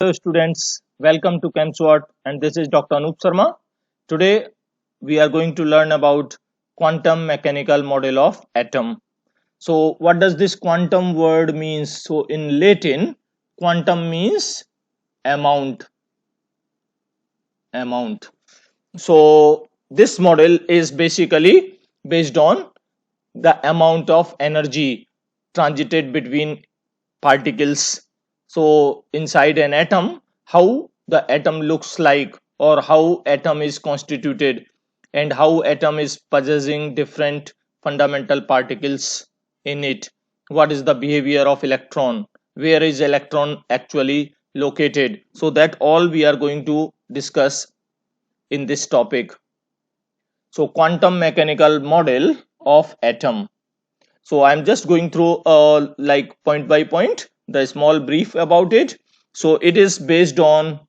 Hello students, welcome to ChemSWOT and this is Dr. Anup Sharma. Today we are going to learn about quantum mechanical model of atom. So what does this quantum word means? So in Latin, quantum means amount. So this model is basically based on the amount of energy transited between particles. So inside an atom, how the atom looks like, or how atom is constituted, and how atom is possessing different fundamental particles in it. What is the behavior of electron? Where is electron actually located? So that all we are going to discuss in this topic. So quantum mechanical model of atom. So I'm just going through like point by point the small brief about it. So it is based on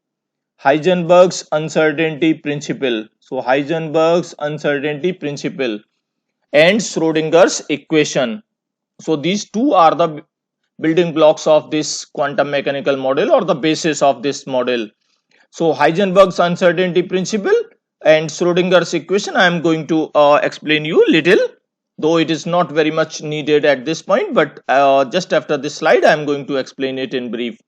Heisenberg's uncertainty principle. So Heisenberg's uncertainty principle and Schrodinger's equation. So these two are the building blocks of this quantum mechanical model, or the basis of this model. So Heisenberg's uncertainty principle and Schrodinger's equation I am going to explain you little, though it is not very much needed at this point, but just after this slide I am going to explain it in brief.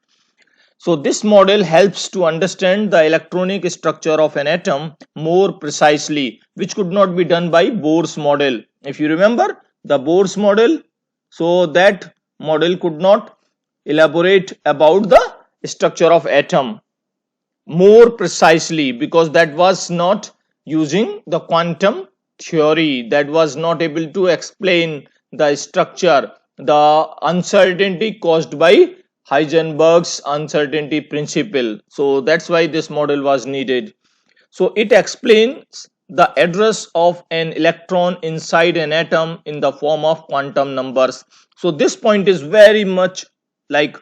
So this model helps to understand the electronic structure of an atom more precisely, which could not be done by Bohr's model. If you remember the Bohr's model, so that model could not elaborate about the structure of atom more precisely, because that was not using the quantum theory, that was not able to explain the structure, the uncertainty caused by Heisenberg's uncertainty principle. So that's why this model was needed. So it explains the address of an electron inside an atom in the form of quantum numbers. So this point is very much like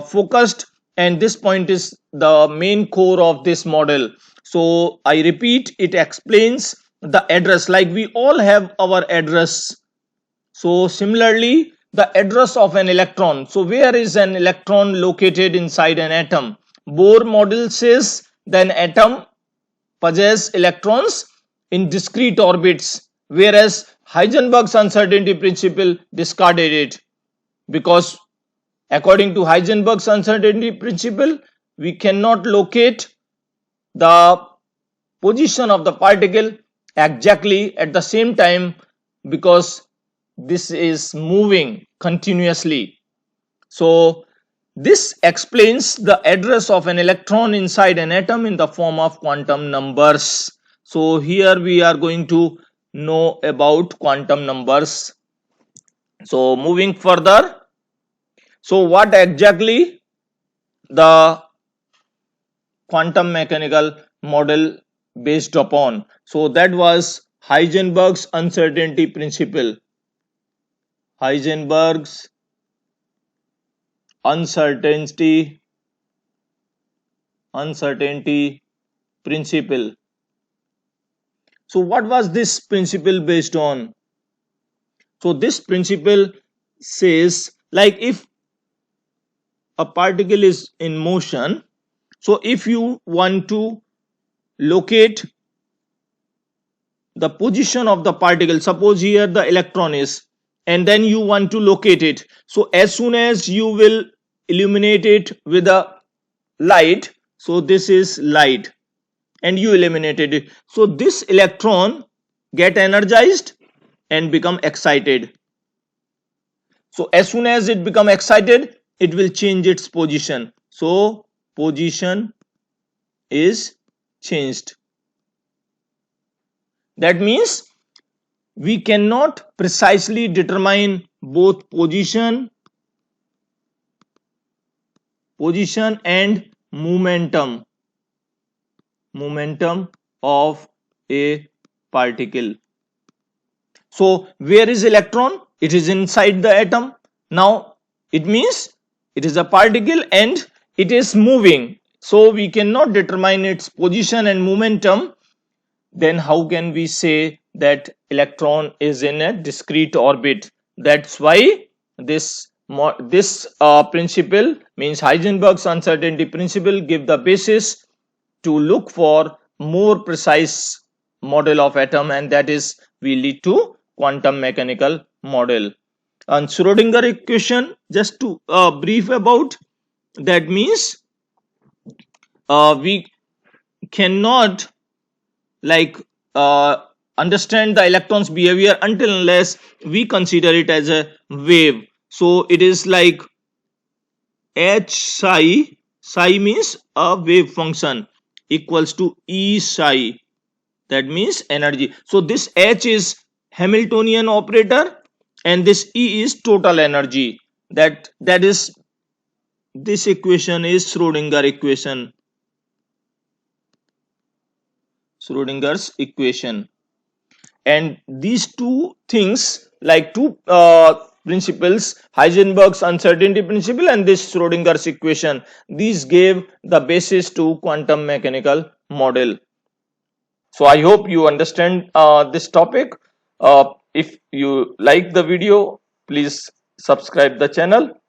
focused, and this point is the main core of this model. So I repeat, it explains the address, like we all have our address. So similarly, the address of an electron. So where is an electron located inside an atom? Bohr model says that an atom possess electrons in discrete orbits, whereas Heisenberg's uncertainty principle discarded it, because according to Heisenberg's uncertainty principle, we cannot locate the position of the particle exactly at the same time, because this is moving continuously. So this explains the address of an electron inside an atom in the form of quantum numbers. So here we are going to know about quantum numbers. So moving further, so what exactly the quantum mechanical model based upon? So that was Heisenberg's uncertainty principle. Heisenberg's uncertainty principle. So what was this principle based on? So this principle says, like, if a particle is in motion, so if you want to locate the position of the particle, suppose here the electron is, and then you want to locate it, so as soon as you will illuminate it with a light, so this is light and you illuminated it, so this electron get energized and become excited. So as soon as it become excited, it will change its position. So position is changed. That means we cannot precisely determine both position and momentum of a particle. So where is electron? It is inside the atom. Now it means it is a particle and it is moving, so we cannot determine its position and momentum. Then how can we say that electron is in a discrete orbit? That's why this principle means Heisenberg's uncertainty principle give the basis to look for more precise model of atom, and that is will lead to quantum mechanical model. And Schrodinger equation, just to brief about, that means we cannot like understand the electron's behavior until unless we consider it as a wave. So it is like h psi means a wave function equals to E psi, that means energy. So this H is Hamiltonian operator and this E is total energy. That is, this equation is Schrodinger equation. Schrodinger's equation. And these two things, like two principles, Heisenberg's uncertainty principle and this Schrodinger's equation, these gave the basis to quantum mechanical model. So I hope you understand this topic. If you like the video, please subscribe the channel.